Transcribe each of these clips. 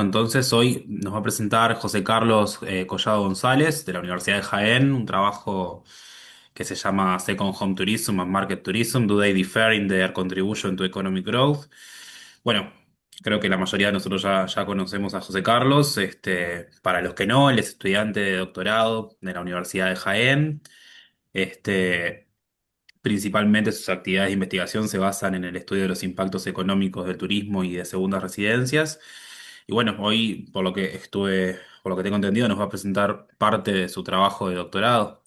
presentando entonces. Hoy nos va a presentar José Carlos Collado González de la Universidad de Jaén, un trabajo que se llama Second Home Tourism and Market Tourism, Do They Differ in Their Contribution to Economic Growth? Bueno, creo que la mayoría de nosotros ya conocemos a José Carlos. Para los que no, él es estudiante de doctorado de la Universidad de Jaén. Este, Principalmente sus actividades de investigación se basan en el estudio de los impactos económicos del turismo y de segundas residencias. Y bueno, hoy, por lo que tengo entendido, nos va a presentar parte de su trabajo de doctorado,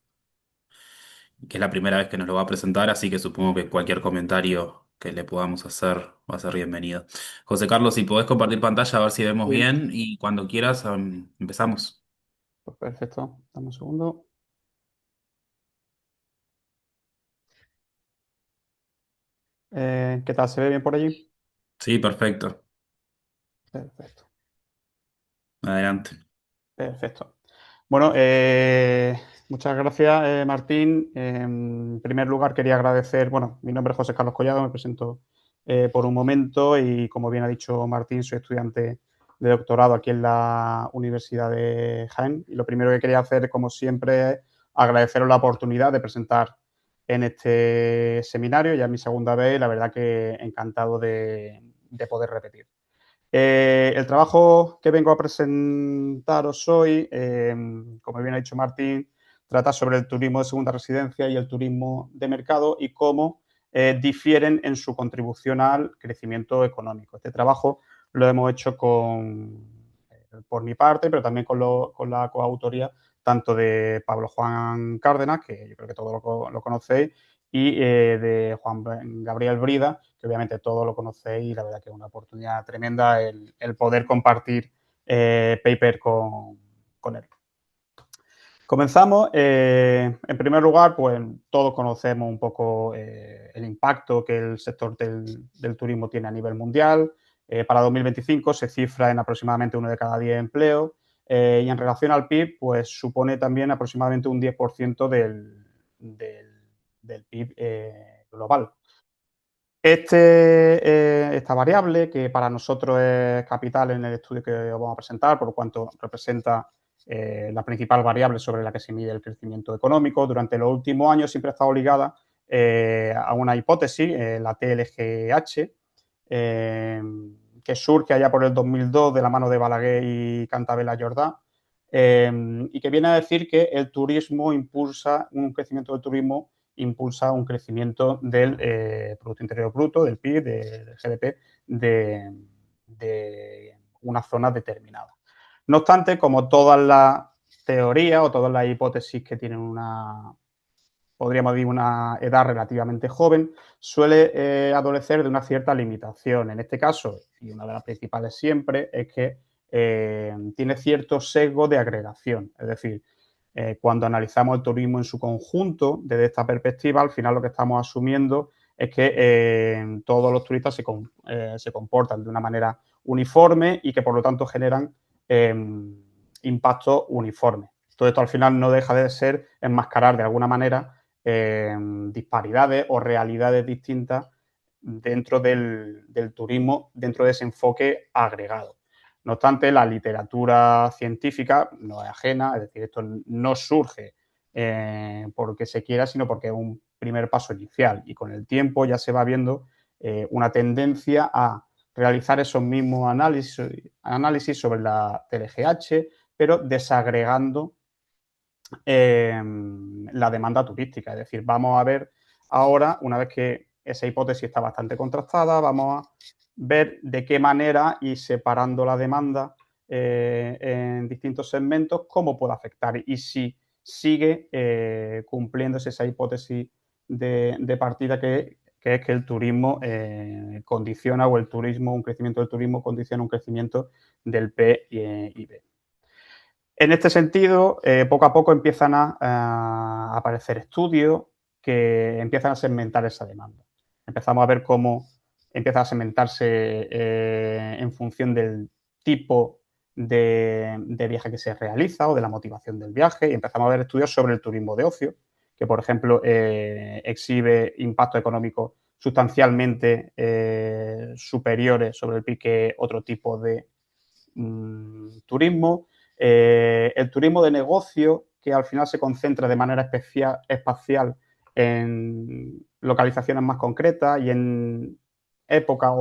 que es la primera vez que nos lo va a presentar, así que supongo que cualquier comentario que le podamos hacer va a ser bienvenido. José Carlos, si podés compartir pantalla a ver si vemos Sí, bien y cuando quieras, empezamos. pues perfecto. Dame un segundo. ¿Qué tal? ¿Se ve bien por allí? Sí, perfecto. Perfecto, Adelante. perfecto. Bueno, muchas gracias, Martín. En primer lugar, quería agradecer, bueno, mi nombre es José Carlos Collado, me presento por un momento y como bien ha dicho Martín, soy estudiante de doctorado aquí en la Universidad de Jaén y lo primero que quería hacer, como siempre, es agradeceros la oportunidad de presentar en este seminario, ya es mi segunda vez y la verdad que encantado de poder repetir. El trabajo que vengo a presentaros hoy, como bien ha dicho Martín, trata sobre el turismo de segunda residencia y el turismo de mercado y cómo difieren en su contribución al crecimiento económico. Este trabajo lo hemos hecho por mi parte, pero también con la coautoría tanto de Pablo Juan Cárdenas, que yo creo que todos lo conocéis, y de Juan Gabriel Brida, que obviamente todos lo conocéis y la verdad que es una oportunidad tremenda el poder compartir paper con él. Comenzamos. En primer lugar, pues todos conocemos un poco el impacto que el sector del turismo tiene a nivel mundial. Para 2025 se cifra en aproximadamente 1 de cada 10 empleos y en relación al PIB, pues supone también aproximadamente un 10% del PIB global. Esta variable, que para nosotros es capital en el estudio que os vamos a presentar, por cuanto representa la principal variable sobre la que se mide el crecimiento económico, durante los últimos años siempre ha estado ligada a una hipótesis, la TLGH, eh, que surge allá por el 2002 de la mano de Balaguer y Cantabela Jordá, y que viene a decir que el turismo impulsa un crecimiento del turismo impulsa un crecimiento del Producto Interior Bruto, del PIB, del GDP, de una zona determinada. No obstante, como todas las teorías o todas las hipótesis que tienen podríamos decir, una edad relativamente joven, suele adolecer de una cierta limitación. En este caso, y una de las principales siempre, es que tiene cierto sesgo de agregación. Es decir, cuando analizamos el turismo en su conjunto, desde esta perspectiva, al final lo que estamos asumiendo es que todos los turistas se comportan de una manera uniforme y que por lo tanto generan eh, impactos uniformes. Todo esto al final no deja de ser enmascarar de alguna manera disparidades o realidades distintas dentro del turismo, dentro de ese enfoque agregado. No obstante, la literatura científica no es ajena, es decir, esto no surge porque se quiera, sino porque es un primer paso inicial y con el tiempo ya se va viendo una tendencia a realizar esos mismos análisis sobre la TLGH, pero desagregando la demanda turística. Es decir, vamos a ver ahora, una vez que esa hipótesis está bastante contrastada, vamos a ver de qué manera y separando la demanda en distintos segmentos, cómo puede afectar y si sigue cumpliéndose esa hipótesis de partida que es que el turismo condiciona o el turismo, un crecimiento del turismo condiciona un crecimiento del PIB. En este sentido, poco a poco empiezan a aparecer estudios que empiezan a segmentar esa demanda. Empezamos a ver cómo empieza a segmentarse en función del tipo de viaje que se realiza o de la motivación del viaje y empezamos a ver estudios sobre el turismo de ocio, que por ejemplo exhibe impactos económicos sustancialmente superiores sobre el PIB que otro tipo turismo, el turismo de negocio, que al final se concentra de manera espacial en localizaciones más concretas y en épocas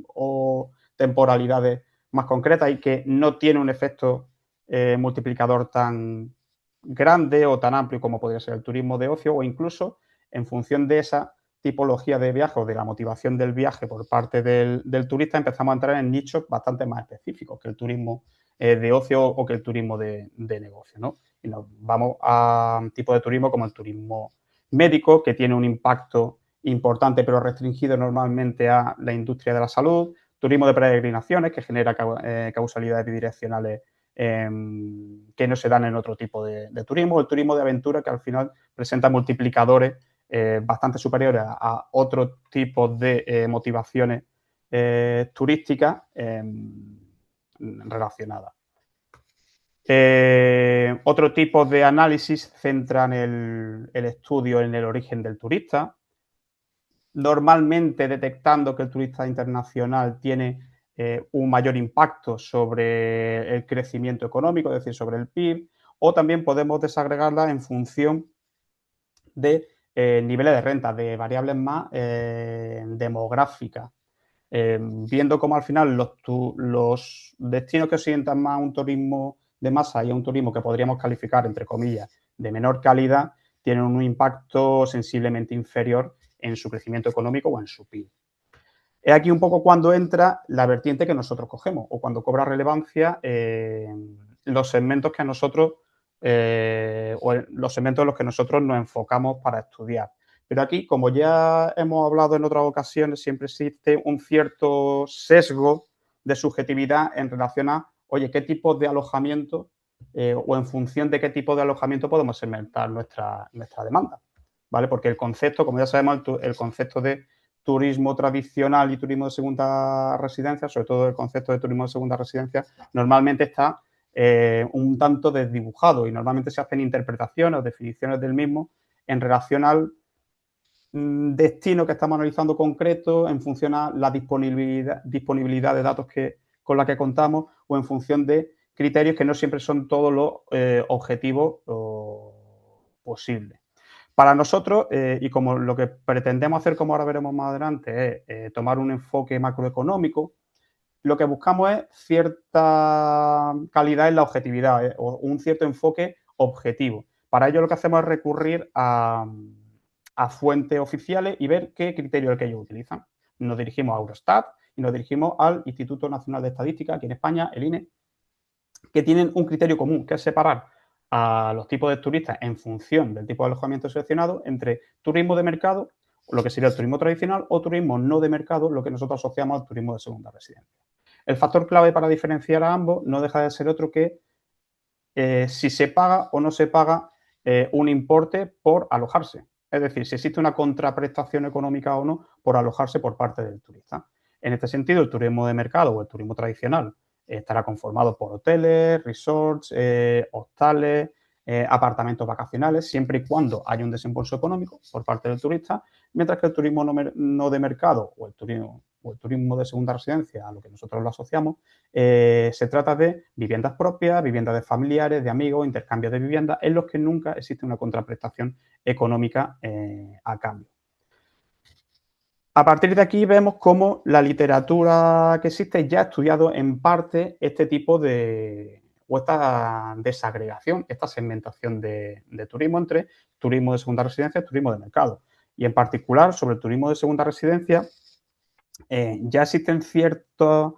o temporalidades más concretas y que no tiene un efecto multiplicador tan grande o tan amplio como podría ser el turismo de ocio, o incluso en función de esa tipología de viaje o de la motivación del viaje por parte del turista, empezamos a entrar en nichos bastante más específicos que el turismo de ocio o que el turismo de negocio, ¿no? Y nos vamos a un tipo de turismo como el turismo médico, que tiene un impacto importante pero restringido normalmente a la industria de la salud, turismo de peregrinaciones, que genera causalidades bidireccionales que no se dan en otro tipo de turismo, el turismo de aventura, que al final presenta multiplicadores bastante superiores a otros tipos de motivaciones turísticas relacionadas. Otro tipo de análisis centran el estudio en el origen del turista, normalmente detectando que el turista internacional tiene un mayor impacto sobre el crecimiento económico, es decir, sobre el PIB, o también podemos desagregarla en función de niveles de renta, de variables más demográficas, viendo cómo al final los destinos que orientan más a un turismo de masa y a un turismo que podríamos calificar, entre comillas, de menor calidad, tienen un impacto sensiblemente inferior en su crecimiento económico o en su PIB. Es aquí un poco cuando entra la vertiente que nosotros cogemos o cuando cobra relevancia los segmentos que a nosotros o los segmentos en los que nosotros nos enfocamos para estudiar. Pero aquí, como ya hemos hablado en otras ocasiones, siempre existe un cierto sesgo de subjetividad en relación a, oye, qué tipo de alojamiento o en función de qué tipo de alojamiento podemos segmentar nuestra demanda, ¿vale? Porque el concepto, como ya sabemos, el concepto de turismo tradicional y turismo de segunda residencia, sobre todo el concepto de turismo de segunda residencia, normalmente está un tanto desdibujado y normalmente se hacen interpretaciones o definiciones del mismo en relación al destino que estamos analizando concreto, en función a la disponibilidad de datos con la que contamos o en función de criterios que no siempre son todos los objetivos posibles. Para nosotros, y como lo que pretendemos hacer, como ahora veremos más adelante, es tomar un enfoque macroeconómico, lo que buscamos es cierta calidad en la objetividad o un cierto enfoque objetivo. Para ello lo que hacemos es recurrir a fuentes oficiales y ver qué criterio es el que ellos utilizan. Nos dirigimos a Eurostat y nos dirigimos al Instituto Nacional de Estadística, aquí en España, el INE, que tienen un criterio común, que es separar a los tipos de turistas en función del tipo de alojamiento seleccionado entre turismo de mercado, lo que sería el turismo tradicional, o turismo no de mercado, lo que nosotros asociamos al turismo de segunda residencia. El factor clave para diferenciar a ambos no deja de ser otro que si se paga o no se paga un importe por alojarse. Es decir, si existe una contraprestación económica o no por alojarse por parte del turista. En este sentido, el turismo de mercado o el turismo tradicional estará conformado por hoteles, resorts, hostales, apartamentos vacacionales, siempre y cuando haya un desembolso económico por parte del turista, mientras que el turismo no de mercado o el turismo de segunda residencia, a lo que nosotros lo asociamos, se trata de viviendas propias, viviendas de familiares, de amigos, intercambios de viviendas, en los que nunca existe una contraprestación económica a cambio. A partir de aquí vemos cómo la literatura que existe ya ha estudiado en parte este tipo o esta desagregación, esta segmentación de turismo entre turismo de segunda residencia y turismo de mercado. Y en particular, sobre el turismo de segunda residencia, ya existen ciertos,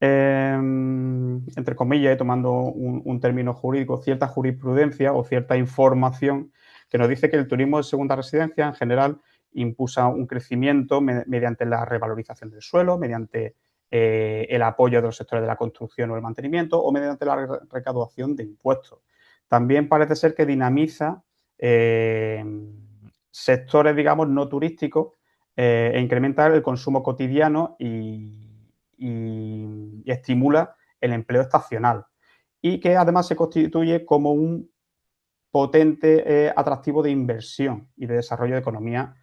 entre comillas, tomando un término jurídico, cierta jurisprudencia o cierta información que nos dice que el turismo de segunda residencia en general impulsa un crecimiento mediante la revalorización del suelo, mediante el apoyo de los sectores de la construcción o el mantenimiento o mediante la recaudación de impuestos. También parece ser que dinamiza sectores, digamos, no turísticos e incrementar el consumo cotidiano y estimula el empleo estacional. Y que además se constituye como un potente atractivo de inversión y de desarrollo de economía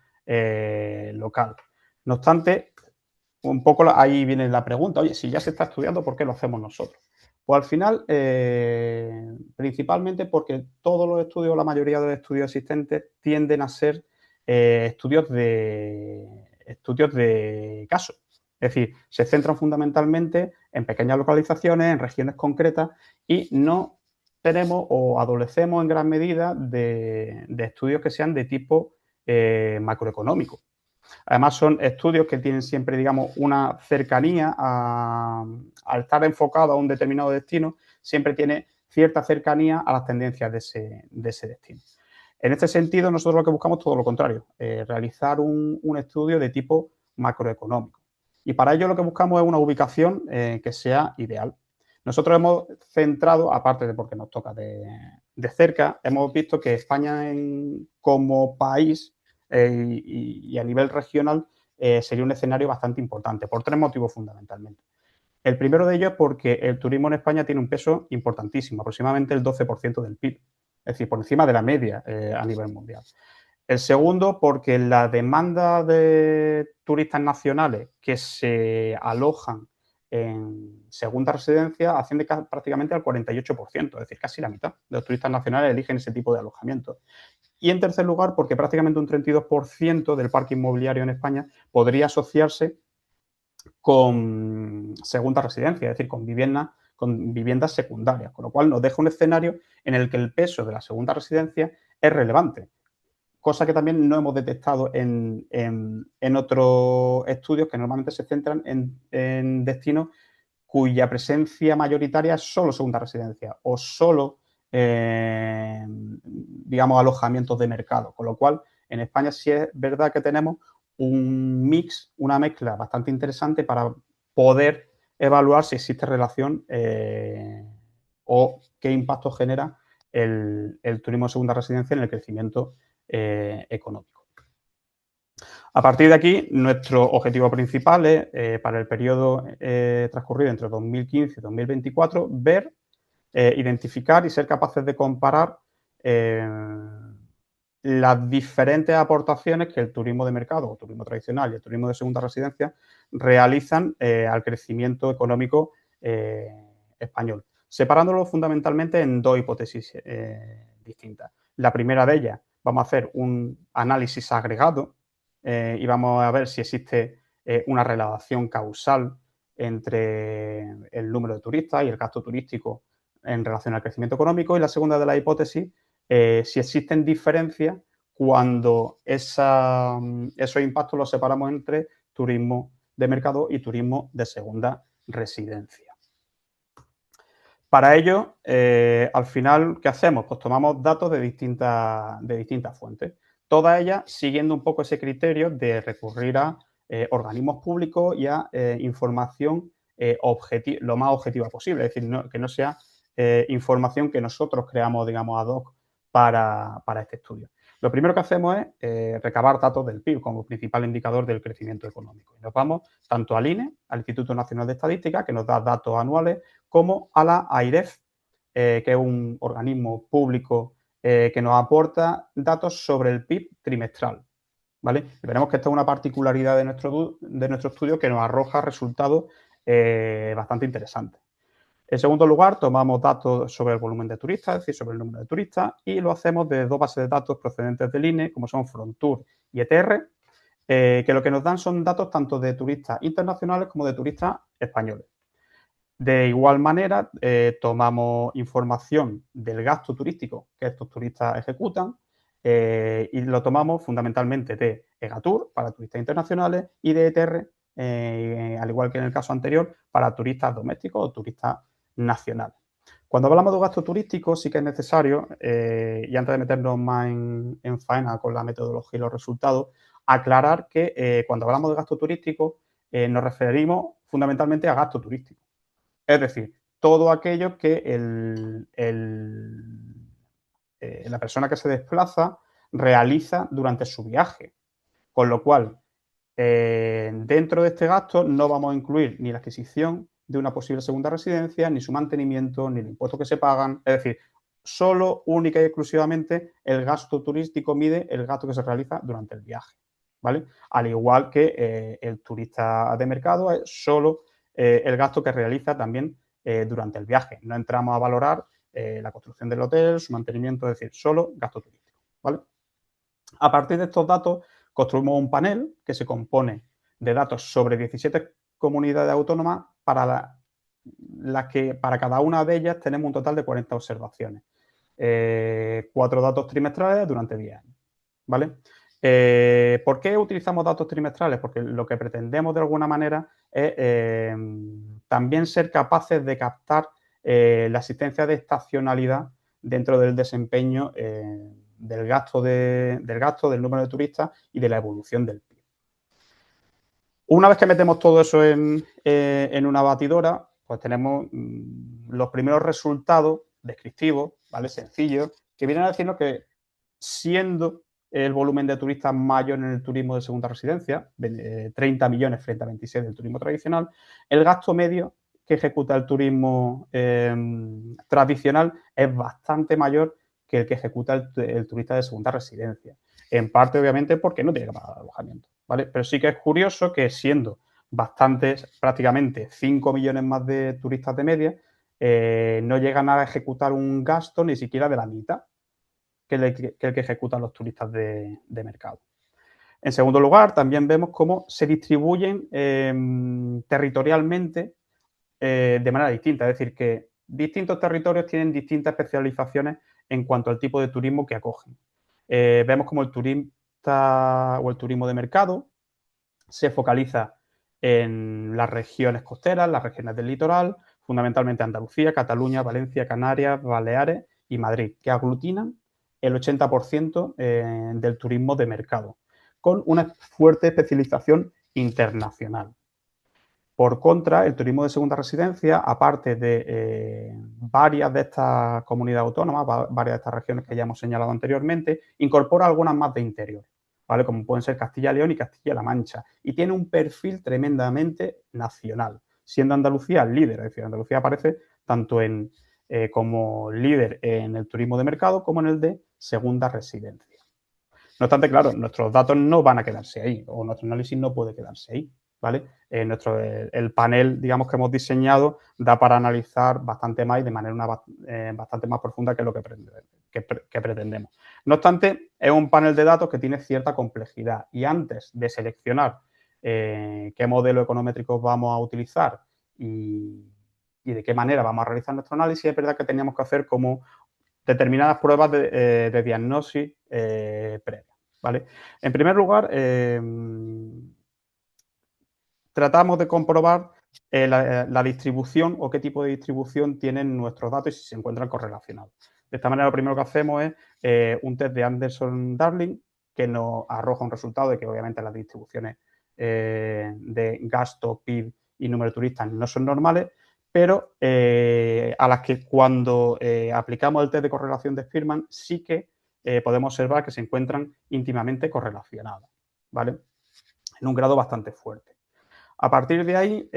local. No obstante, un poco ahí viene la pregunta, oye, si ya se está estudiando, ¿por qué lo hacemos nosotros? Pues al final, principalmente porque todos los estudios, la mayoría de los estudios existentes, tienden a ser estudios de caso. Es decir, se centran fundamentalmente en pequeñas localizaciones, en regiones concretas y no tenemos o adolecemos en gran medida de estudios que sean de tipo macroeconómico. Además, son estudios que tienen siempre, digamos, una cercanía al estar enfocado a un determinado destino, siempre tiene cierta cercanía a las tendencias de ese destino. En este sentido, nosotros lo que buscamos es todo lo contrario, realizar un estudio de tipo macroeconómico. Y para ello lo que buscamos es una ubicación que sea ideal. Nosotros hemos centrado, aparte de porque nos toca de cerca, hemos visto que España como país y a nivel regional sería un escenario bastante importante, por tres motivos fundamentalmente. El primero de ellos es porque el turismo en España tiene un peso importantísimo, aproximadamente el 12% del PIB, es decir, por encima de la media a nivel mundial. El segundo, porque la demanda de turistas nacionales que se alojan en segunda residencia asciende prácticamente al 48%, es decir, casi la mitad de los turistas nacionales eligen ese tipo de alojamiento. Y en tercer lugar, porque prácticamente un 32% del parque inmobiliario en España podría asociarse con segunda residencia, es decir, con viviendas secundarias, con lo cual nos deja un escenario en el que el peso de la segunda residencia es relevante, cosa que también no hemos detectado en otros estudios que normalmente se centran en destinos cuya presencia mayoritaria es solo segunda residencia o solo, digamos, alojamientos de mercado. Con lo cual, en España sí es verdad que tenemos un mix, una mezcla bastante interesante para poder evaluar si existe relación o qué impacto genera el turismo de segunda residencia en el crecimiento económico. A partir de aquí, nuestro objetivo principal es, para el periodo transcurrido entre 2015 y 2024, ver, identificar y ser capaces de comparar las diferentes aportaciones que el turismo de mercado, o turismo tradicional y el turismo de segunda residencia realizan al crecimiento económico español, separándolo fundamentalmente en dos hipótesis distintas. La primera de ellas, vamos a hacer un análisis agregado y vamos a ver si existe una relación causal entre el número de turistas y el gasto turístico en relación al crecimiento económico. Y la segunda de las hipótesis, si existen diferencias cuando esos impactos los separamos entre turismo de mercado y turismo de segunda residencia. Para ello, al final, ¿qué hacemos? Pues tomamos datos de distintas fuentes, todas ellas siguiendo un poco ese criterio de recurrir a organismos públicos y a información lo más objetiva posible, es decir, que no sea información que nosotros creamos, digamos, ad hoc para este estudio. Lo primero que hacemos es recabar datos del PIB como principal indicador del crecimiento económico. Y nos vamos tanto al INE, al Instituto Nacional de Estadística, que nos da datos anuales, como a la AIREF, que es un organismo público que nos aporta datos sobre el PIB trimestral. ¿Vale? Y veremos que esta es una particularidad de nuestro estudio que nos arroja resultados bastante interesantes. En segundo lugar, tomamos datos sobre el volumen de turistas, es decir, sobre el número de turistas, y lo hacemos de dos bases de datos procedentes del INE, como son Frontur y ETR, que lo que nos dan son datos tanto de turistas internacionales como de turistas españoles. De igual manera, tomamos información del gasto turístico que estos turistas ejecutan y lo tomamos fundamentalmente de EGATUR para turistas internacionales y de ETR, al igual que en el caso anterior, para turistas domésticos o turistas nacionales. Cuando hablamos de gasto turístico, sí que es necesario, y antes de meternos más en faena con la metodología y los resultados, aclarar que cuando hablamos de gasto turístico nos referimos fundamentalmente a gasto turístico. Es decir, todo aquello que la persona que se desplaza realiza durante su viaje. Con lo cual, dentro de este gasto no vamos a incluir ni la adquisición de una posible segunda residencia, ni su mantenimiento, ni el impuesto que se pagan. Es decir, solo, única y exclusivamente, el gasto turístico mide el gasto que se realiza durante el viaje. ¿Vale? Al igual que el turista de mercado es solo el gasto que realiza también durante el viaje. No entramos a valorar la construcción del hotel, su mantenimiento, es decir, solo gasto turístico, ¿vale? A partir de estos datos, construimos un panel que se compone de datos sobre 17 comunidades autónomas las que para cada una de ellas tenemos un total de 40 observaciones. 4 datos trimestrales durante 10 años, ¿vale? ¿Por qué utilizamos datos trimestrales? Porque lo que pretendemos de alguna manera es también ser capaces de captar la existencia de estacionalidad dentro del desempeño del gasto, del número de turistas y de la evolución del PIB. Una vez que metemos todo eso en una batidora, pues tenemos los primeros resultados descriptivos, ¿vale? Sencillos, que vienen a decirnos que siendo el volumen de turistas mayor en el turismo de segunda residencia, 30 millones frente a 26 del turismo tradicional, el gasto medio que ejecuta el turismo tradicional es bastante mayor que el que ejecuta el turista de segunda residencia. En parte, obviamente, porque no tiene que pagar alojamiento, ¿vale? Pero sí que es curioso que siendo bastantes, prácticamente 5 millones más de turistas de media, no llegan a ejecutar un gasto ni siquiera de la mitad que el que ejecutan los turistas de mercado. En segundo lugar, también vemos cómo se distribuyen territorialmente de manera distinta. Es decir, que distintos territorios tienen distintas especializaciones en cuanto al tipo de turismo que acogen. Vemos como el turista o el turismo de mercado se focaliza en las regiones costeras, las regiones del litoral, fundamentalmente Andalucía, Cataluña, Valencia, Canarias, Baleares y Madrid, que aglutinan el 80% del turismo de mercado, con una fuerte especialización internacional. Por contra, el turismo de segunda residencia, aparte de varias de estas comunidades autónomas, varias de estas regiones que ya hemos señalado anteriormente, incorpora algunas más de interior, ¿vale? Como pueden ser Castilla y León y Castilla-La Mancha, y tiene un perfil tremendamente nacional, siendo Andalucía el líder, es decir, Andalucía aparece tanto como líder en el turismo de mercado como en el de segunda residencia. No obstante, claro, nuestros datos no van a quedarse ahí, o nuestro análisis no puede quedarse ahí, ¿vale? El panel, digamos, que hemos diseñado da para analizar bastante más y de manera bastante más profunda que lo que pretendemos. No obstante, es un panel de datos que tiene cierta complejidad y antes de seleccionar qué modelo econométrico vamos a utilizar y de qué manera vamos a realizar nuestro análisis, es verdad que teníamos que hacer como determinadas pruebas de diagnosis previa, ¿vale? En primer lugar, tratamos de comprobar la distribución o qué tipo de distribución tienen nuestros datos y si se encuentran correlacionados. De esta manera, lo primero que hacemos es un test de Anderson-Darling que nos arroja un resultado de que obviamente las distribuciones de gasto, PIB y número de turistas no son normales, pero a las que cuando aplicamos el test de correlación de Spearman sí que podemos observar que se encuentran íntimamente correlacionadas, ¿vale? En un grado bastante fuerte. A partir de ahí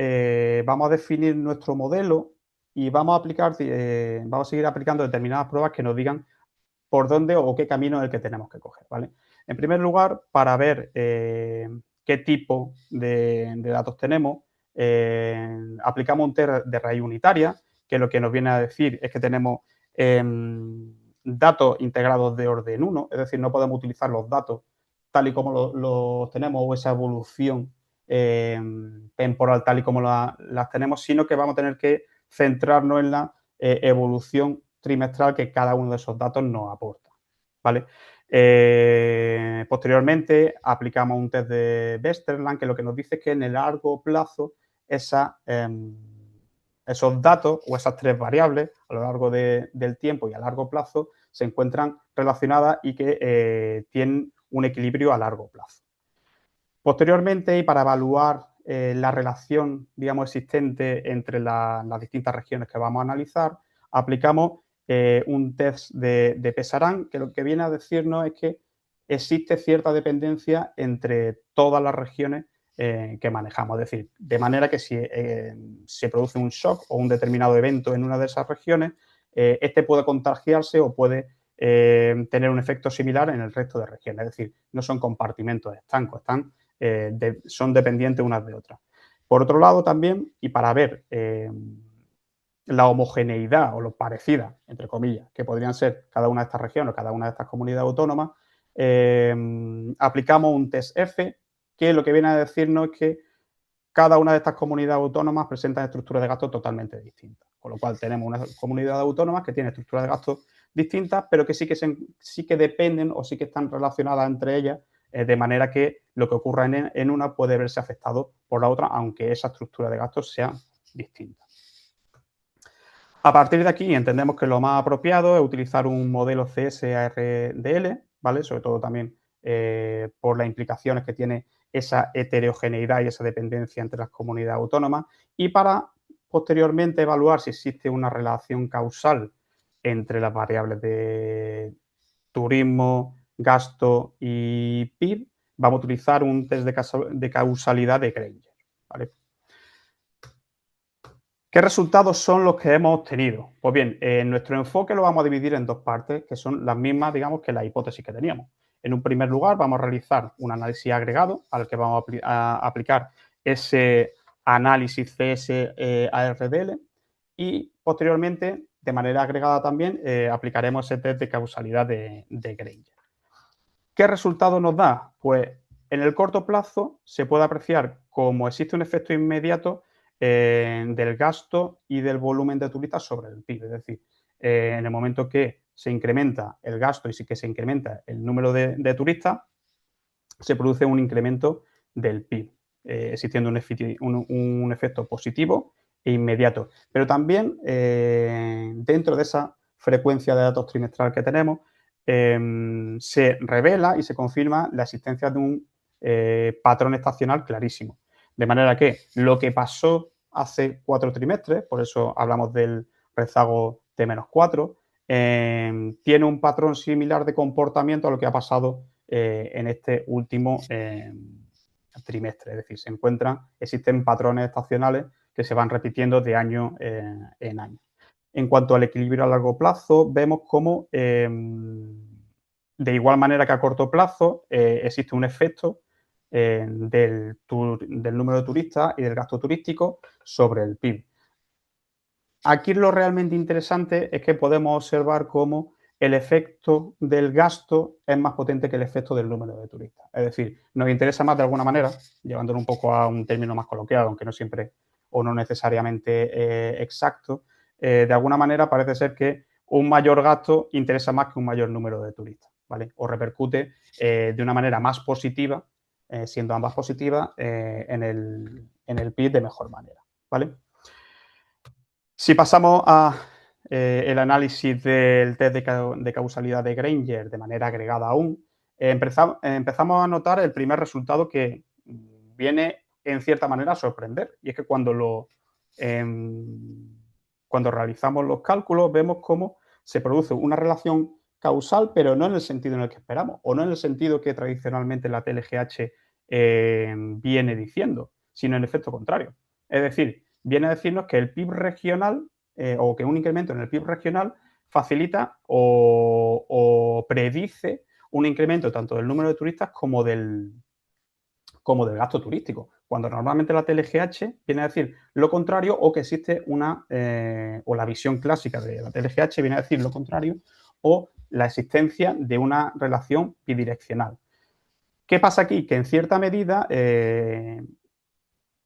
vamos a definir nuestro modelo y vamos a seguir aplicando determinadas pruebas que nos digan por dónde o qué camino es el que tenemos que coger, ¿vale? En primer lugar, para ver qué tipo de datos tenemos, aplicamos un test de raíz unitaria, que lo que nos viene a decir es que tenemos datos integrados de orden 1, es decir, no podemos utilizar los datos tal y como los tenemos o esa evolución temporal tal y como las tenemos, sino que vamos a tener que centrarnos en la evolución trimestral que cada uno de esos datos nos aporta, ¿vale? Posteriormente aplicamos un test de Westerland que lo que nos dice es que en el largo plazo esos datos o esas tres variables a lo largo del tiempo y a largo plazo se encuentran relacionadas y que tienen un equilibrio a largo plazo. Posteriormente, y para evaluar la relación, digamos, existente entre las distintas regiones que vamos a analizar, aplicamos un test de Pesarán, que lo que viene a decirnos es que existe cierta dependencia entre todas las regiones que manejamos. Es decir, de manera que si se produce un shock o un determinado evento en una de esas regiones, este puede contagiarse o puede tener un efecto similar en el resto de regiones. Es decir, no son compartimentos estancos, son dependientes unas de otras. Por otro lado, también, y para ver la homogeneidad o lo parecida, entre comillas, que podrían ser cada una de estas regiones o cada una de estas comunidades autónomas, aplicamos un test F que lo que viene a decirnos es que cada una de estas comunidades autónomas presenta estructuras de gasto totalmente distintas. Con lo cual tenemos una comunidad autónoma que tiene estructuras de gasto distintas, pero que sí que dependen o sí que están relacionadas entre ellas, de manera que lo que ocurra en una puede verse afectado por la otra, aunque esa estructura de gastos sea distinta. A partir de aquí entendemos que lo más apropiado es utilizar un modelo CSARDL, ¿vale? Sobre todo también por las implicaciones que tiene esa heterogeneidad y esa dependencia entre las comunidades autónomas, y para posteriormente evaluar si existe una relación causal entre las variables de turismo, gasto y PIB, vamos a utilizar un test de causalidad de Granger, ¿vale? ¿Qué resultados son los que hemos obtenido? Pues bien, nuestro enfoque lo vamos a dividir en dos partes, que son las mismas, digamos, que la hipótesis que teníamos. En un primer lugar, vamos a realizar un análisis agregado al que vamos a aplicar ese análisis CS-ARDL y posteriormente, de manera agregada también, aplicaremos ese test de causalidad de Granger. ¿Qué resultado nos da? Pues en el corto plazo se puede apreciar cómo existe un efecto inmediato del gasto y del volumen de turistas sobre el PIB. Es decir, en el momento que se incrementa el gasto y que se incrementa el número de turistas, se produce un incremento del PIB, existiendo un efecto positivo e inmediato. Pero también dentro de esa frecuencia de datos trimestral que tenemos, se revela y se confirma la existencia de un patrón estacional clarísimo. De manera que lo que pasó hace 4 trimestres, por eso hablamos del rezago T-4, tiene un patrón similar de comportamiento a lo que ha pasado en este último trimestre. Es decir, existen patrones estacionales que se van repitiendo de año en año. En cuanto al equilibrio a largo plazo, vemos cómo, de igual manera que a corto plazo, existe un efecto del número de turistas y del gasto turístico sobre el PIB. Aquí lo realmente interesante es que podemos observar cómo el efecto del gasto es más potente que el efecto del número de turistas. Es decir, nos interesa más de alguna manera, llevándolo un poco a un término más coloquial, aunque no siempre o no necesariamente exacto, de alguna manera parece ser que un mayor gasto interesa más que un mayor número de turistas, ¿vale? O repercute de una manera más positiva, siendo ambas positivas, en el PIB de mejor manera, ¿vale? Si pasamos a el análisis del test de causalidad de Granger de manera agregada aún, empezamos a notar el primer resultado que viene en cierta manera a sorprender, y es que cuando realizamos los cálculos vemos cómo se produce una relación causal, pero no en el sentido en el que esperamos, o no en el sentido que tradicionalmente la TLGH viene diciendo, sino en efecto contrario. Es decir, viene a decirnos que el PIB regional o que un incremento en el PIB regional facilita o predice un incremento tanto del número de turistas como del gasto turístico, cuando normalmente la TLGH viene a decir lo contrario, o que existe o la visión clásica de la TLGH viene a decir lo contrario, o la existencia de una relación bidireccional. ¿Qué pasa aquí? Que en cierta medida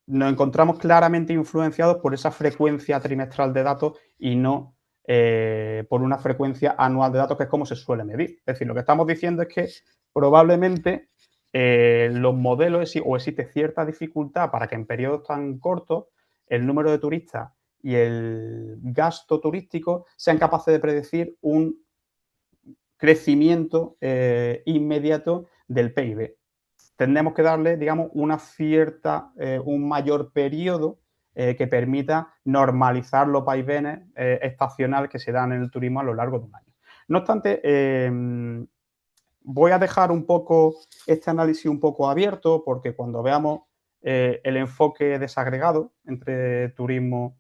nos encontramos claramente influenciados por esa frecuencia trimestral de datos y no por una frecuencia anual de datos, que es como se suele medir. Es decir, lo que estamos diciendo es que probablemente los modelos o existe cierta dificultad para que en periodos tan cortos el número de turistas y el gasto turístico sean capaces de predecir un crecimiento inmediato del PIB. Tendremos que darle, digamos, un mayor periodo que permita normalizar los vaivenes estacionales que se dan en el turismo a lo largo de un año. No obstante, voy a dejar un poco este análisis un poco abierto, porque cuando veamos el enfoque desagregado entre turismo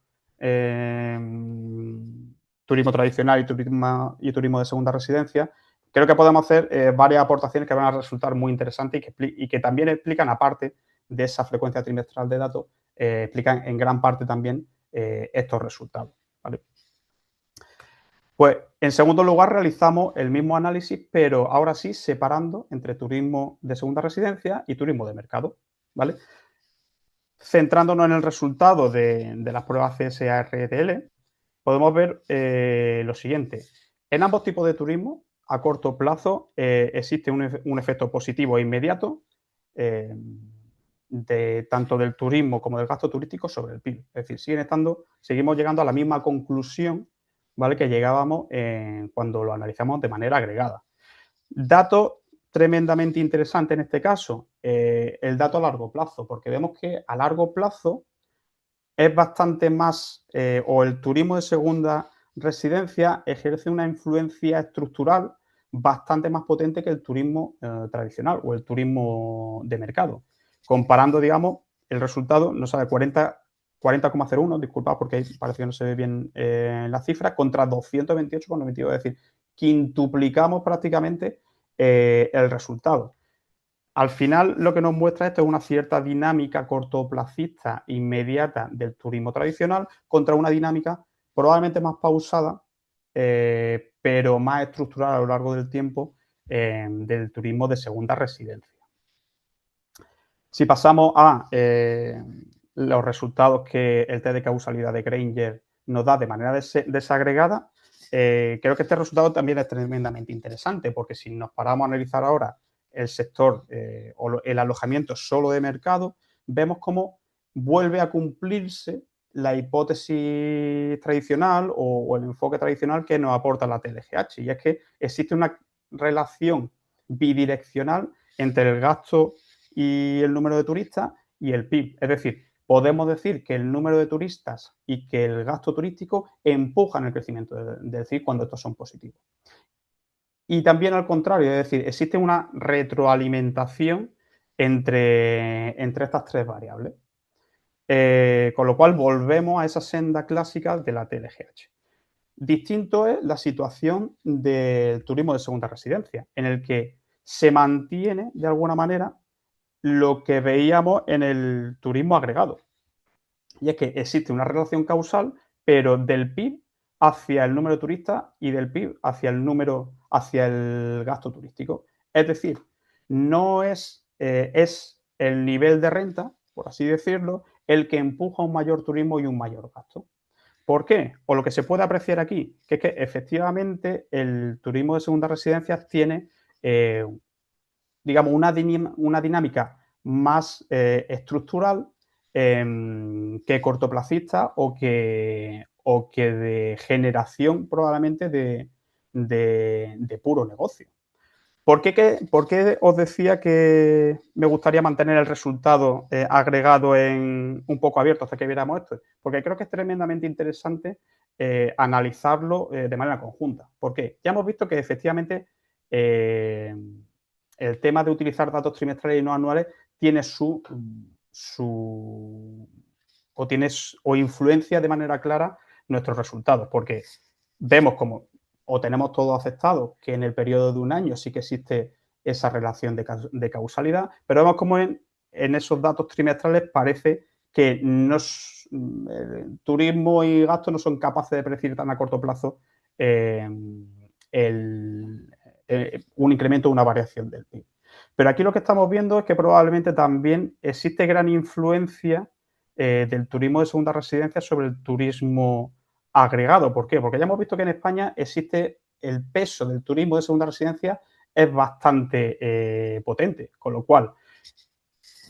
tradicional y turismo de segunda residencia, creo que podemos hacer varias aportaciones que van a resultar muy interesantes y que también explican, aparte de esa frecuencia trimestral de datos, explican en gran parte también estos resultados, ¿vale? Pues, en segundo lugar, realizamos el mismo análisis, pero ahora sí separando entre turismo de segunda residencia y turismo de mercado, ¿vale? Centrándonos en el resultado de las pruebas CSA-RTL, podemos ver lo siguiente. En ambos tipos de turismo, a corto plazo, existe un efecto positivo e inmediato eh, tanto del turismo como del gasto turístico sobre el PIB. Es decir, seguimos llegando a la misma conclusión, ¿vale?, que llegábamos cuando lo analizamos de manera agregada. Dato tremendamente interesante en este caso, el dato a largo plazo, porque vemos que a largo plazo es bastante más, o el turismo de segunda residencia ejerce una influencia estructural bastante más potente que el turismo tradicional o el turismo de mercado. Comparando, digamos, el resultado, no sabe, 40,01, disculpad porque ahí parece que no se ve bien la cifra, contra 228,92, es decir, quintuplicamos prácticamente el resultado. Al final, lo que nos muestra esto es una cierta dinámica cortoplacista inmediata del turismo tradicional contra una dinámica probablemente más pausada, pero más estructural a lo largo del tiempo del turismo de segunda residencia. Si pasamos a los resultados que el test de causalidad de Granger nos da de manera desagregada, creo que este resultado también es tremendamente interesante, porque si nos paramos a analizar ahora el sector o el alojamiento solo de mercado, vemos cómo vuelve a cumplirse la hipótesis tradicional o el enfoque tradicional que nos aporta la TLGH, y es que existe una relación bidireccional entre el gasto y el número de turistas y el PIB. Es decir, podemos decir que el número de turistas y que el gasto turístico empujan el crecimiento del PIB cuando estos son positivos. Y también al contrario, es decir, existe una retroalimentación entre estas tres variables. Con lo cual volvemos a esa senda clásica de la TLGH. Distinto es la situación del turismo de segunda residencia, en el que se mantiene de alguna manera lo que veíamos en el turismo agregado. Y es que existe una relación causal, pero del PIB hacia el número de turistas y del PIB hacia el gasto turístico. Es decir, no es, es el nivel de renta, por así decirlo, el que empuja un mayor turismo y un mayor gasto. ¿Por qué? O lo que se puede apreciar aquí, que es que efectivamente el turismo de segunda residencia tiene, digamos, una dinámica más estructural que cortoplacista o que de generación probablemente de puro negocio. ¿Por qué os decía que me gustaría mantener el resultado agregado en un poco abierto hasta que viéramos esto? Porque creo que es tremendamente interesante analizarlo de manera conjunta. ¿Por qué? Ya hemos visto que efectivamente eh, el tema de utilizar datos trimestrales y no anuales tiene o influencia de manera clara nuestros resultados, porque vemos como o tenemos todo aceptado que en el periodo de un año sí que existe esa relación de causalidad, pero vemos como en esos datos trimestrales parece que turismo y gasto no son capaces de predecir tan a corto plazo eh, un incremento o una variación del PIB. Pero aquí lo que estamos viendo es que probablemente también existe gran influencia del turismo de segunda residencia sobre el turismo agregado. ¿Por qué? Porque ya hemos visto que en España existe el peso del turismo de segunda residencia es bastante potente, con lo cual,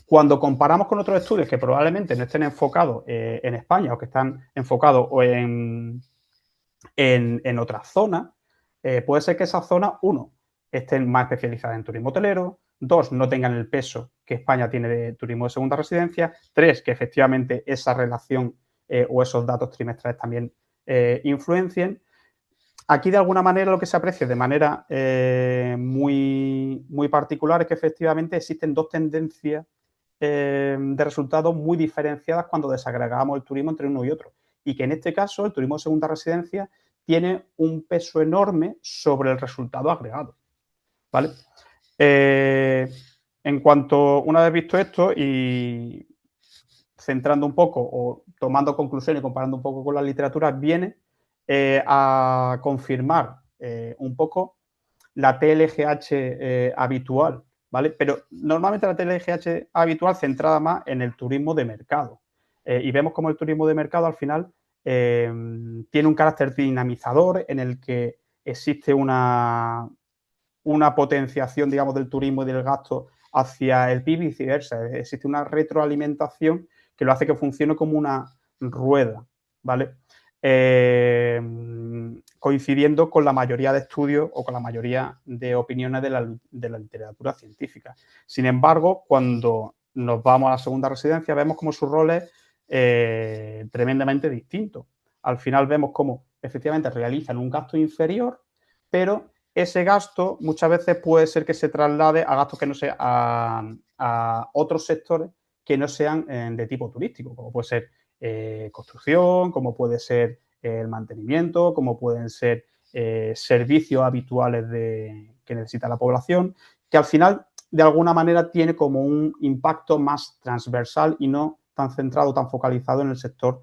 cuando comparamos con otros estudios que probablemente no estén enfocados en España o que están enfocados o en otras zonas, puede ser que esas zonas, uno, estén más especializadas en turismo hotelero, dos, no tengan el peso que España tiene de turismo de segunda residencia, tres, que efectivamente esa relación o esos datos trimestrales también influencien. Aquí, de alguna manera, lo que se aprecia de manera muy, muy particular es que efectivamente existen dos tendencias de resultados muy diferenciadas cuando desagregamos el turismo entre uno y otro. Y que en este caso el turismo de segunda residencia tiene un peso enorme sobre el resultado agregado. ¿Vale? En cuanto, una vez visto esto y centrando un poco o tomando conclusiones y comparando un poco con la literatura, viene a confirmar un poco la TLGH habitual, ¿vale? Pero normalmente la TLGH habitual centrada más en el turismo de mercado. Y vemos como el turismo de mercado al final tiene un carácter dinamizador en el que existe una potenciación, digamos, del turismo y del gasto hacia el PIB y viceversa. Existe una retroalimentación que lo hace que funcione como una rueda, ¿vale? Eh, Coincidiendo con la mayoría de estudios o con la mayoría de opiniones de la literatura científica. Sin embargo, cuando nos vamos a la segunda residencia, vemos como su rol es tremendamente distinto. Al final vemos cómo efectivamente realizan un gasto inferior, pero ese gasto muchas veces puede ser que se traslade a gastos que no sean a otros sectores que no sean de tipo turístico, como puede ser construcción, como puede ser el mantenimiento, como pueden ser servicios habituales que necesita la población, que al final de alguna manera tiene como un impacto más transversal y no tan centrado, tan focalizado en el sector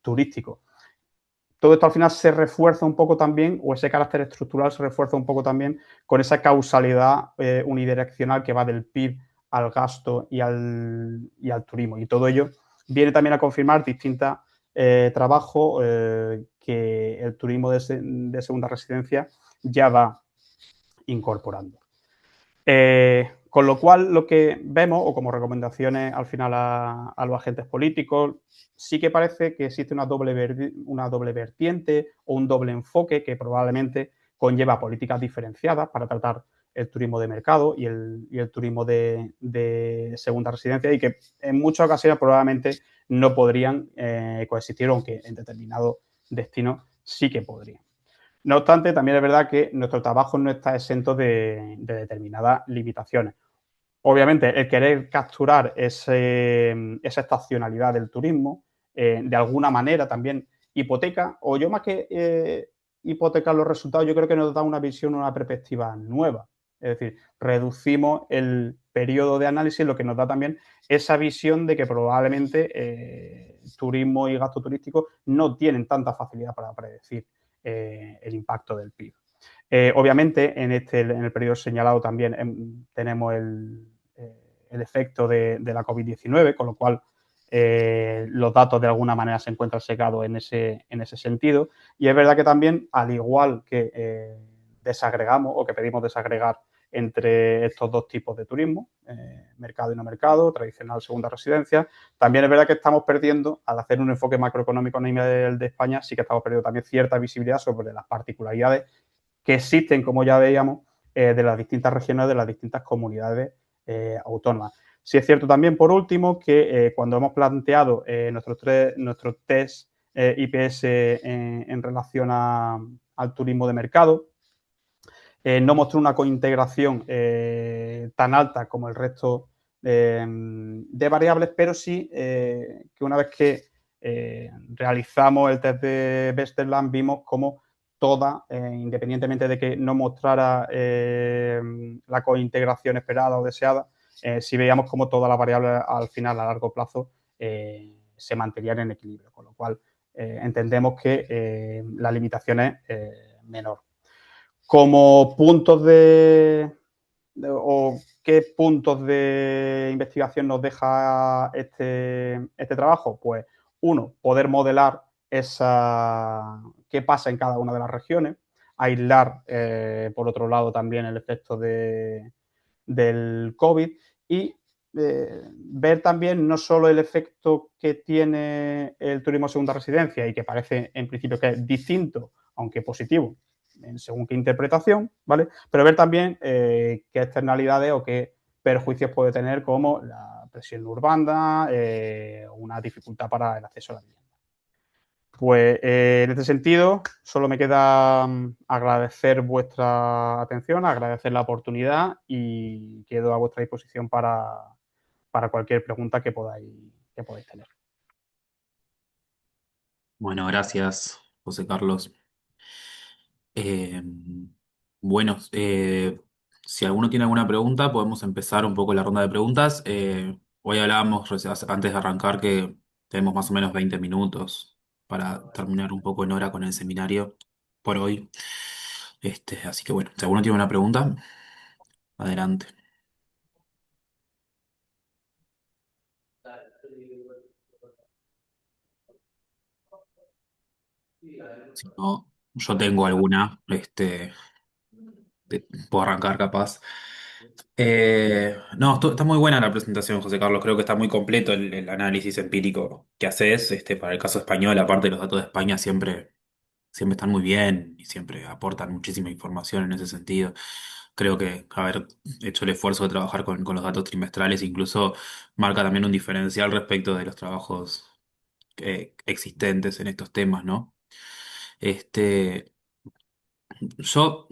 turístico. Todo esto al final se refuerza un poco también, o ese carácter estructural se refuerza un poco también con esa causalidad unidireccional que va del PIB al gasto y al turismo. Y todo ello viene también a confirmar distintos trabajos que el turismo de segunda residencia ya va incorporando. Con lo cual, lo que vemos, o como recomendaciones al final a los agentes políticos, sí que parece que existe una doble vertiente o un doble enfoque que probablemente conlleva políticas diferenciadas para tratar el turismo de mercado y el turismo de segunda residencia y que en muchas ocasiones probablemente no podrían coexistir, aunque en determinados destinos sí que podrían. No obstante, también es verdad que nuestro trabajo no está exento de determinadas limitaciones. Obviamente, el querer capturar esa estacionalidad del turismo, de alguna manera también hipoteca, o yo más que hipotecar los resultados, yo creo que nos da una visión, una perspectiva nueva. Es decir, reducimos el periodo de análisis, lo que nos da también esa visión de que probablemente turismo y gasto turístico no tienen tanta facilidad para predecir el impacto del PIB. Obviamente, en el periodo señalado también tenemos el efecto de la COVID-19, con lo cual los datos de alguna manera se encuentran secados en ese sentido. Y es verdad que también, al igual que desagregamos o que pedimos desagregar entre estos dos tipos de turismo, mercado y no mercado, tradicional, segunda residencia, también es verdad que estamos perdiendo, al hacer un enfoque macroeconómico a nivel de España, sí que estamos perdiendo también cierta visibilidad sobre las particularidades que existen, como ya veíamos, de las distintas regiones, de las distintas comunidades autónomas. Sí es cierto también, por último, que cuando hemos planteado nuestros test IPS en relación al turismo de mercado, no mostró una cointegración tan alta como el resto de variables, pero sí que una vez que realizamos el test de Westerland vimos cómo toda, independientemente de que no mostrara la cointegración esperada o deseada, si veíamos como todas las variables al final, a largo plazo, se mantenían en equilibrio, con lo cual entendemos que la limitación es menor. Como puntos o qué puntos de investigación nos deja este trabajo, pues uno, poder modelar qué pasa en cada una de las regiones, aislar, por otro lado, también el efecto del COVID y ver también no solo el efecto que tiene el turismo segunda residencia y que parece en principio que es distinto, aunque positivo, según qué interpretación, ¿vale? Pero ver también qué externalidades o qué perjuicios puede tener como la presión urbana, una dificultad para el acceso a la vivienda. Pues en este sentido, solo me queda agradecer vuestra atención, agradecer la oportunidad y quedo a vuestra disposición para cualquier pregunta que podáis tener. Bueno, gracias, José Carlos. Eh, bueno, si alguno tiene alguna pregunta, podemos empezar un poco la ronda de preguntas. Hoy hablábamos antes de arrancar que tenemos más o menos 20 minutos. para terminar un poco en hora con el seminario por hoy. Así que bueno, si alguno tiene una pregunta, adelante. Si no, yo tengo alguna, puedo arrancar capaz. No, está muy buena la presentación, José Carlos. Creo que está muy completo el análisis empírico que haces. Para el caso español, aparte de los datos de España, siempre están muy bien y siempre aportan muchísima información en ese sentido. Creo que haber hecho el esfuerzo de trabajar con los datos trimestrales incluso marca también un diferencial respecto de los trabajos existentes en estos temas, ¿no? Este, yo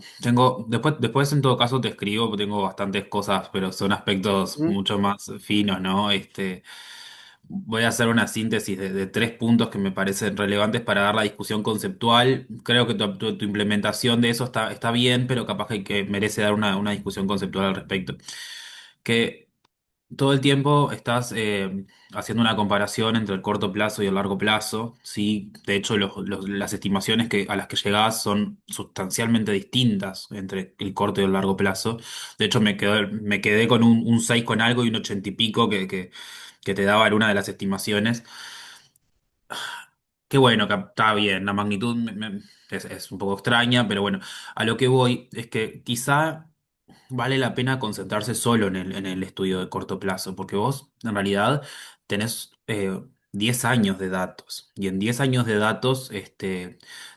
después en todo caso te escribo, tengo bastantes cosas, pero son aspectos Ujú, mucho más finos, ¿no? Voy a hacer una síntesis de tres puntos que me parecen relevantes para dar la discusión conceptual. Creo que tu implementación de eso está bien, pero capaz que merece dar una discusión conceptual al respecto. Que todo el tiempo estás haciendo una comparación entre el corto plazo y el largo plazo, ¿sí? De hecho, las estimaciones a las que llegás son sustancialmente distintas entre el corto y el largo plazo. De hecho, me quedé con un 6 con algo y un 80 y pico que te daba en una de las estimaciones. Qué bueno, que está bien, la magnitud es un poco extraña, pero bueno, a lo que voy es que quizá vale la pena concentrarse solo en el estudio de corto plazo, porque vos en realidad tenés 10 años de datos, y en 10 años de datos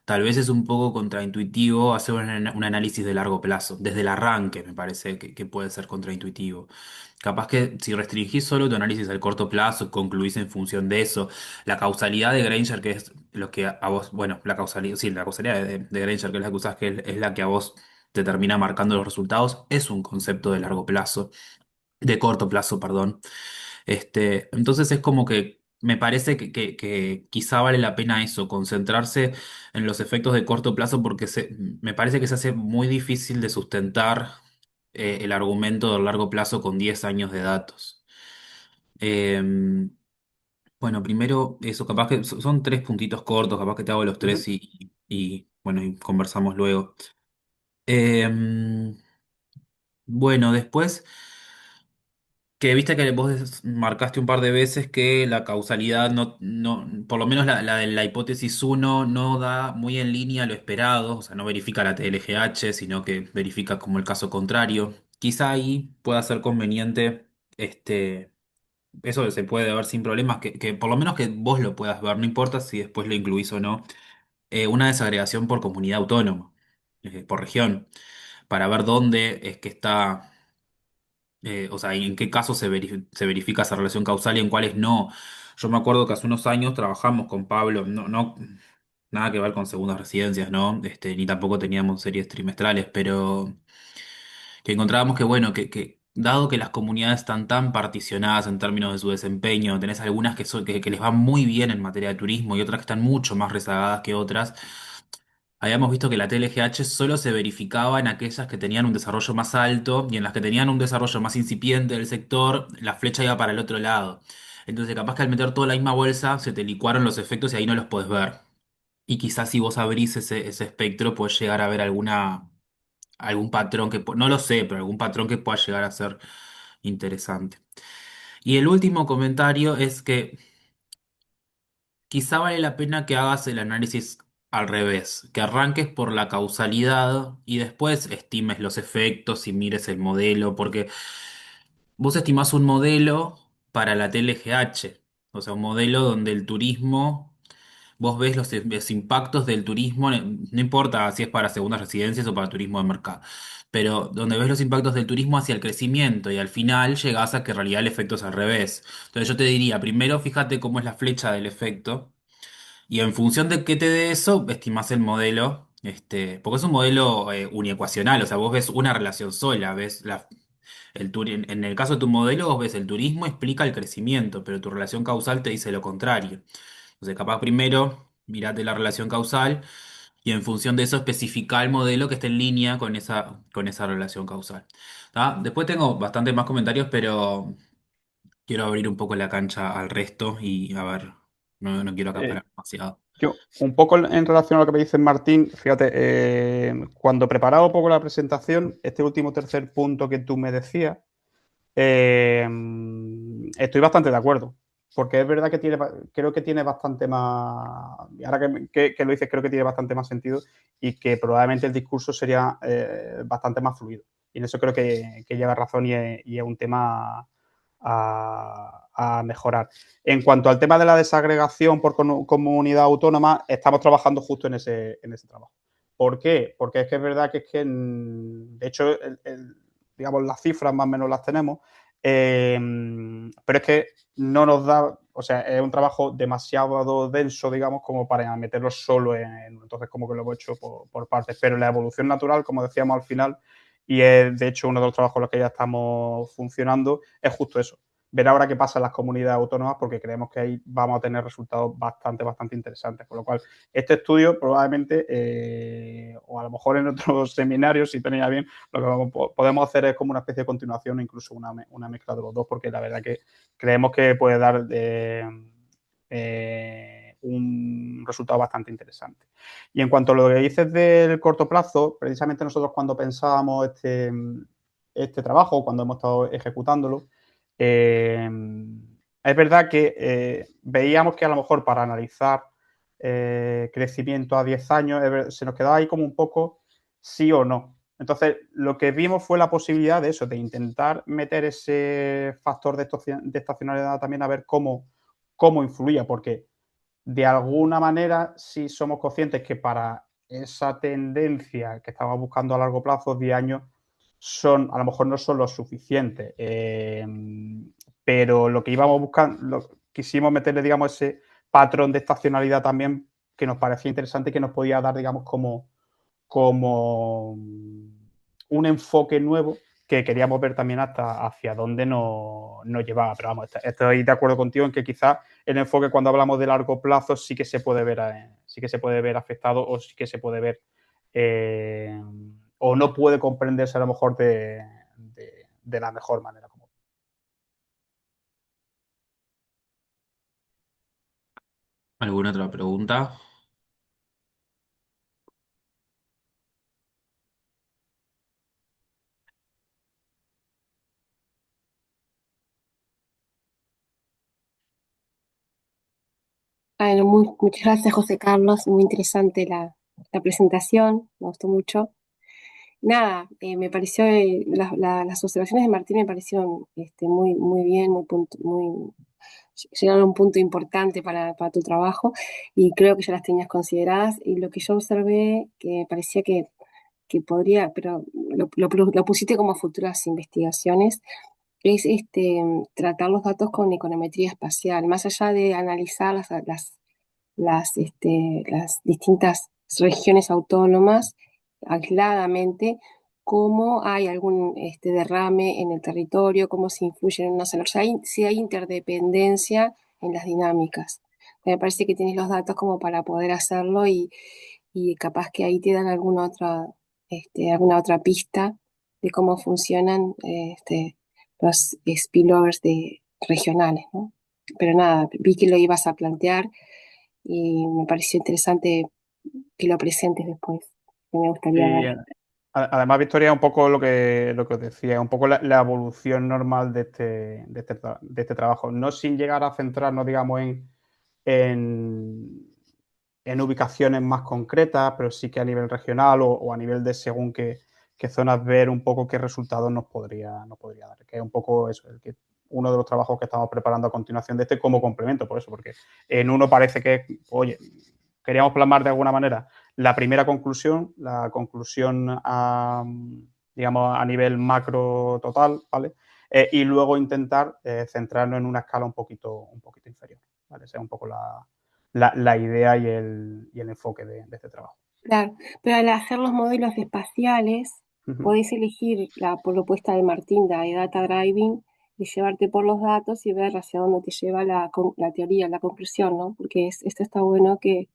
tal vez es un poco contraintuitivo hacer un análisis de largo plazo. Desde el arranque me parece que puede ser contraintuitivo. Capaz que si restringís solo tu análisis al corto plazo, concluís en función de eso. La causalidad de Granger, que es lo que a vos, bueno, la causalidad, sí, la causalidad de Granger, que es la que usás, que es la que a vos te termina marcando los resultados, es un concepto de largo plazo, de corto plazo, perdón. Entonces es como que me parece que quizá vale la pena eso, concentrarse en los efectos de corto plazo, porque me parece que se hace muy difícil de sustentar el argumento del largo plazo con 10 años de datos. Eh, bueno, primero, eso, capaz que son tres puntitos cortos, capaz que te hago los ujú. tres y bueno, y conversamos luego. Eh, bueno, después, que viste que vos marcaste un par de veces que la causalidad por lo menos la de la hipótesis uno no da muy en línea lo esperado, o sea, no verifica la TLGH, sino que verifica como el caso contrario. Quizá ahí pueda ser conveniente, eso se puede ver sin problemas, que por lo menos que vos lo puedas ver, no importa si después lo incluís o no, una desagregación por comunidad autónoma, por región, para ver dónde es que está, o sea, en qué casos se verifica esa relación causal y en cuáles no. Yo me acuerdo que hace unos años trabajamos con Pablo, nada que ver con segundas residencias, ¿no? Ni tampoco teníamos series trimestrales, pero que encontrábamos que, bueno, que dado que las comunidades están tan particionadas en términos de su desempeño, tenés algunas que les va muy bien en materia de turismo y otras que están mucho más rezagadas que otras. Habíamos visto que la TLGH solo se verificaba en aquellas que tenían un desarrollo más alto y en las que tenían un desarrollo más incipiente del sector, la flecha iba para el otro lado. Entonces, capaz que al meter toda la misma bolsa se te licuaron los efectos y ahí no los podés ver. Y quizás si vos abrís ese espectro, podés llegar a ver algún patrón no lo sé, pero algún patrón que pueda llegar a ser interesante. Y el último comentario es que quizá vale la pena que hagas el análisis al revés, que arranques por la causalidad y después estimes los efectos y mires el modelo, porque vos estimás un modelo para la TLGH, o sea, un modelo donde el turismo, vos ves los impactos del turismo, no importa si es para segundas residencias o para turismo de mercado, pero donde ves los impactos del turismo hacia el crecimiento y al final llegás a que en realidad el efecto es al revés. Entonces yo te diría, primero fíjate cómo es la flecha del efecto. Y en función de qué te dé eso, estimás el modelo, porque es un modelo uniecuacional, o sea, vos ves una relación sola, en el caso de tu modelo, vos ves el turismo explica el crecimiento, pero tu relación causal te dice lo contrario. Entonces, capaz primero, mirate la relación causal y en función de eso especifica el modelo que esté en línea con esa relación causal. ¿Tá? Después tengo bastantes más comentarios, pero quiero abrir un poco la cancha al resto y a ver, no quiero Eh, acaparar demasiado. Yo, un poco en relación a lo que me dice Martín, fíjate, cuando preparaba un poco la presentación, este último tercer punto que tú me decías, eh, estoy bastante de acuerdo, porque es verdad que creo que tiene bastante más, y ahora que lo dices, creo que tiene bastante más sentido y que probablemente el discurso sería bastante más fluido. Y en eso creo que lleva razón y es un tema a mejorar. En cuanto al tema de la desagregación por comunidad autónoma, estamos trabajando justo en ese trabajo. ¿Por qué? Porque es que es verdad que de hecho, digamos, las cifras más o menos las tenemos, pero es que no nos da, o sea, es un trabajo demasiado denso, digamos, como para meterlo solo entonces como que lo hemos hecho por partes, pero la evolución natural, como decíamos al final, y es de hecho uno de los trabajos en los que ya estamos funcionando, es justo eso. Ver ahora qué pasa en las comunidades autónomas porque creemos que ahí vamos a tener resultados bastante interesantes. Con lo cual, este estudio probablemente, o a lo mejor en otros seminarios, si tenéis bien, lo que podemos hacer es como una especie de continuación o incluso una mezcla de los dos, porque la verdad que creemos que puede dar un resultado bastante interesante. Y en cuanto a lo que dices del corto plazo, precisamente nosotros cuando pensábamos este trabajo, cuando hemos estado ejecutándolo, eh, es verdad que veíamos que a lo mejor para analizar crecimiento a 10 años se nos quedaba ahí como un poco sí o no. Entonces, lo que vimos fue la posibilidad de eso, de intentar meter ese factor de estacionalidad también a ver cómo influía, porque de alguna manera sí somos conscientes que para esa tendencia que estamos buscando a largo plazo, 10 años, a lo mejor no son lo suficientes. Pero lo que íbamos buscando, quisimos meterle, digamos, ese patrón de estacionalidad también que nos parecía interesante y que nos podía dar, digamos, como un enfoque nuevo que queríamos ver también hasta hacia dónde nos llevaba. Pero vamos, estoy de acuerdo contigo en que quizás el enfoque cuando hablamos de largo plazo sí que se puede ver afectado o sí que se puede ver eh, o no puede comprenderse a lo mejor de la mejor manera. ¿Alguna otra pregunta? Bueno, muchas gracias, José Carlos. Muy interesante la presentación, me gustó mucho. Nada, me pareció, las observaciones de Martín me parecieron muy bien, llegaron a un punto importante para tu trabajo y creo que ya las tenías consideradas. Y lo que yo observé, que me parecía que podría, pero lo pusiste como futuras investigaciones, es tratar los datos con econometría espacial, más allá de analizar las distintas regiones autónomas aisladamente, cómo hay algún derrame en el territorio, cómo se influye en una zona, o sea, si hay interdependencia en las dinámicas. Me parece que tienes los datos como para poder hacerlo y capaz que ahí te dan alguna otra pista de cómo funcionan los spillovers regionales, ¿no? Pero nada, vi que lo ibas a plantear y me pareció interesante que lo presentes después, que me gustaría Y ver. además, Victoria, un poco lo que os decía, un poco la evolución normal de este trabajo, no sin llegar a centrarnos, digamos, en, en ubicaciones más concretas, pero sí que a nivel regional o a nivel de según qué zonas ver un poco qué resultados nos podría dar, que es un poco eso, uno de los trabajos que estamos preparando a continuación de este como complemento, por eso, porque en uno parece que, oye, queríamos plasmar de alguna manera la primera conclusión, la conclusión digamos, a nivel macro total, ¿vale? Y luego intentar centrarnos en una escala un poquito inferior, ¿vale? Esa es un poco la idea y el enfoque de este trabajo. Claro, pero al hacer los modelos espaciales, Ujú. podés elegir la propuesta de Martín de Data Driving, de llevarte por los datos y ver hacia dónde te lleva la teoría, la conclusión, ¿no? Porque esto está bueno que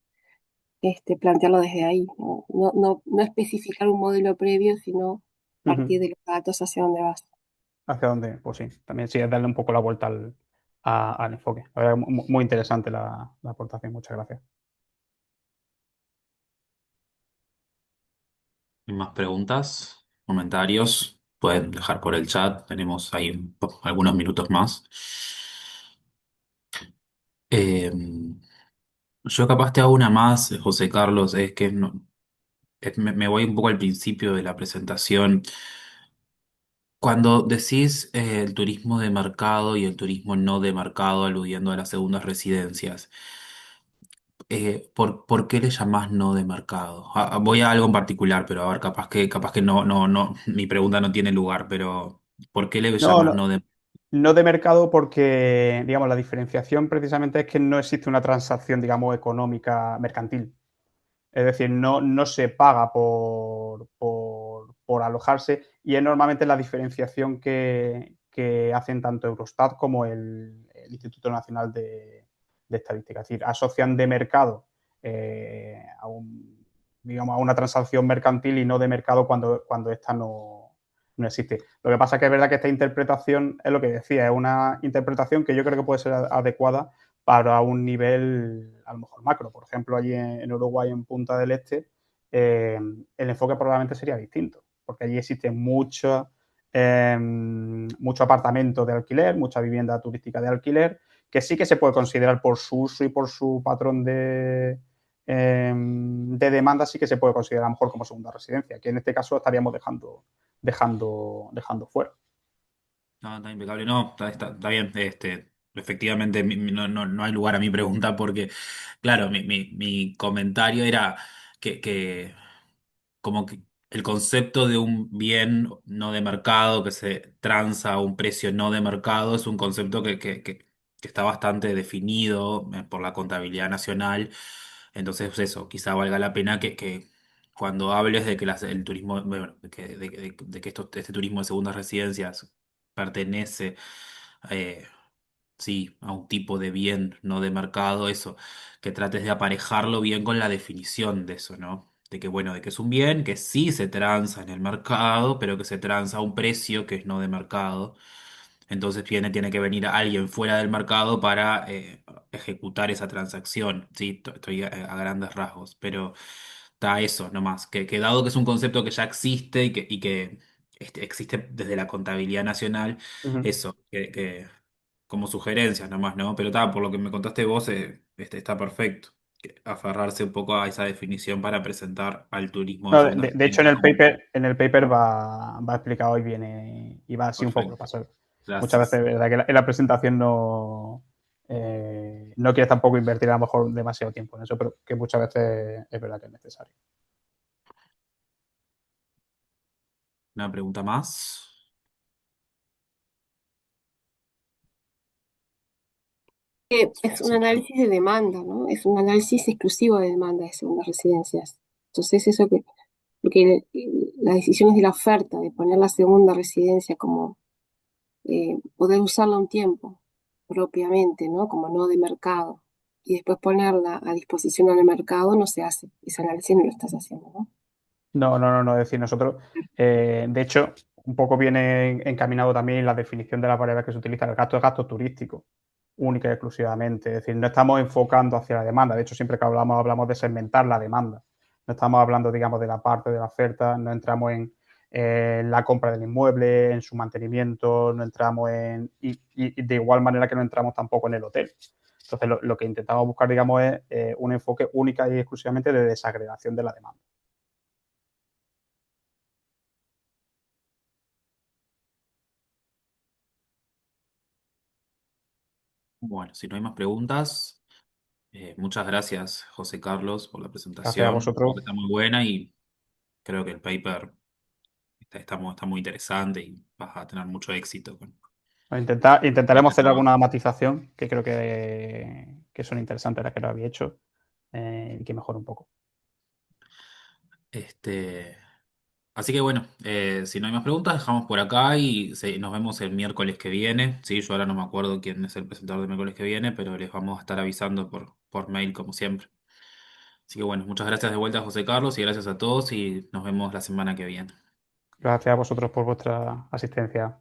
plantearlo desde ahí, ¿no? No especificar un modelo previo, sino partir Ujú. de los datos hacia dónde vas. ¿Hacia dónde? Pues sí, también sí, es darle un poco la vuelta al enfoque. La verdad, muy interesante la aportación, muchas gracias. ¿Hay más preguntas? ¿Comentarios? Pueden dejar por el chat. Tenemos ahí algunos minutos más. Eh, yo capaz te hago una más, José Carlos. Es que me voy un poco al principio de la presentación. Cuando decís el turismo de mercado y el turismo no de mercado, aludiendo a las segundas residencias, ¿por qué le llamás no de mercado? Voy a algo en particular, pero a ver, capaz que no, mi pregunta no tiene lugar, pero ¿por qué le No, llamas no, no de... no de mercado porque, digamos, la diferenciación precisamente es que no existe una transacción, digamos, económica mercantil. Es decir, no se paga por alojarse y es normalmente la diferenciación que hacen tanto Eurostat como el Instituto Nacional de Estadística. Es decir, asocian de mercado a, digamos, a una transacción mercantil y no de mercado cuando esta no existe. Lo que pasa es que es verdad que esta interpretación es lo que decía, es una interpretación que yo creo que puede ser adecuada para un nivel a lo mejor macro. Por ejemplo, allí en Uruguay, en Punta del Este, el enfoque probablemente sería distinto, porque allí existe mucho apartamento de alquiler, mucha vivienda turística de alquiler, que sí que se puede considerar por su uso y por su patrón de demanda, sí que se puede considerar a lo mejor como segunda residencia, que en este caso estaríamos dejando fuera. No, está impecable, no, está bien, efectivamente no hay lugar a mi pregunta porque, claro, mi comentario era que como que el concepto de un bien no de mercado que se transa a un precio no de mercado es un concepto que está bastante definido por la contabilidad nacional. Entonces, pues eso, quizá valga la pena que cuando hables de que el turismo, bueno, de que este turismo de segundas residencias pertenece eh, sí, a un tipo de bien, no de mercado, eso, que trates de aparejarlo bien con la definición de eso, ¿no? De que, bueno, de que es un bien que sí se transa en el mercado, pero que se transa a un precio que es no de mercado. Entonces tiene que venir alguien fuera del mercado para ejecutar esa transacción. Sí, estoy a grandes rasgos, pero está eso nomás, que dado que es un concepto que ya existe y que existe desde la contabilidad nacional, Uh -huh. eso, como sugerencias nomás, ¿no? Pero está, por lo que me contaste vos, está perfecto. Aferrarse un poco a esa definición para presentar al turismo de No, segunda de hecho, residencia como en el paper va explicado y viene y va así un poco. Lo perfecto. pasa. Muchas veces Gracias. es verdad que en la presentación no quieres tampoco invertir a lo mejor demasiado tiempo en eso, pero que muchas veces es verdad que es necesario. ¿Una pregunta más? Es un Sí. análisis de demanda, ¿no? Es un análisis exclusivo de demanda de segundas residencias. Entonces, eso que, porque las decisiones de la oferta, de poner la segunda residencia como poder usarla un tiempo propiamente, ¿no? Como no de mercado, y después ponerla a disposición en el mercado, no se hace. Ese análisis no lo estás haciendo, ¿no? No, es decir, nosotros, de hecho, un poco viene encaminado también la definición de las variables que se utiliza. El gasto es gasto turístico, única y exclusivamente. Es decir, no estamos enfocando hacia la demanda. De hecho, siempre que hablamos de segmentar la demanda. No estamos hablando, digamos, de la parte de la oferta, no entramos en la compra del inmueble, en su mantenimiento, no entramos y de igual manera que no entramos tampoco en el hotel. Entonces, lo que intentamos buscar, digamos, es un enfoque única y exclusivamente de desagregación de la demanda. Bueno, si no hay más preguntas, muchas gracias, José Carlos, por la Gracias a presentación. Creo vosotros. que está muy buena y creo que el paper está muy interesante y vas a tener mucho éxito con Intentaremos este hacer trabajo. alguna matización que creo que son interesantes las que lo había hecho y que mejore un poco. Este, Así que bueno, si no hay más preguntas, dejamos por acá y nos vemos el miércoles que viene. Sí, yo ahora no me acuerdo quién es el presentador del miércoles que viene, pero les vamos a estar avisando por mail como siempre. Así que bueno, muchas gracias de vuelta, José Carlos, y gracias a todos y nos vemos la semana que viene. Gracias a vosotros por vuestra asistencia.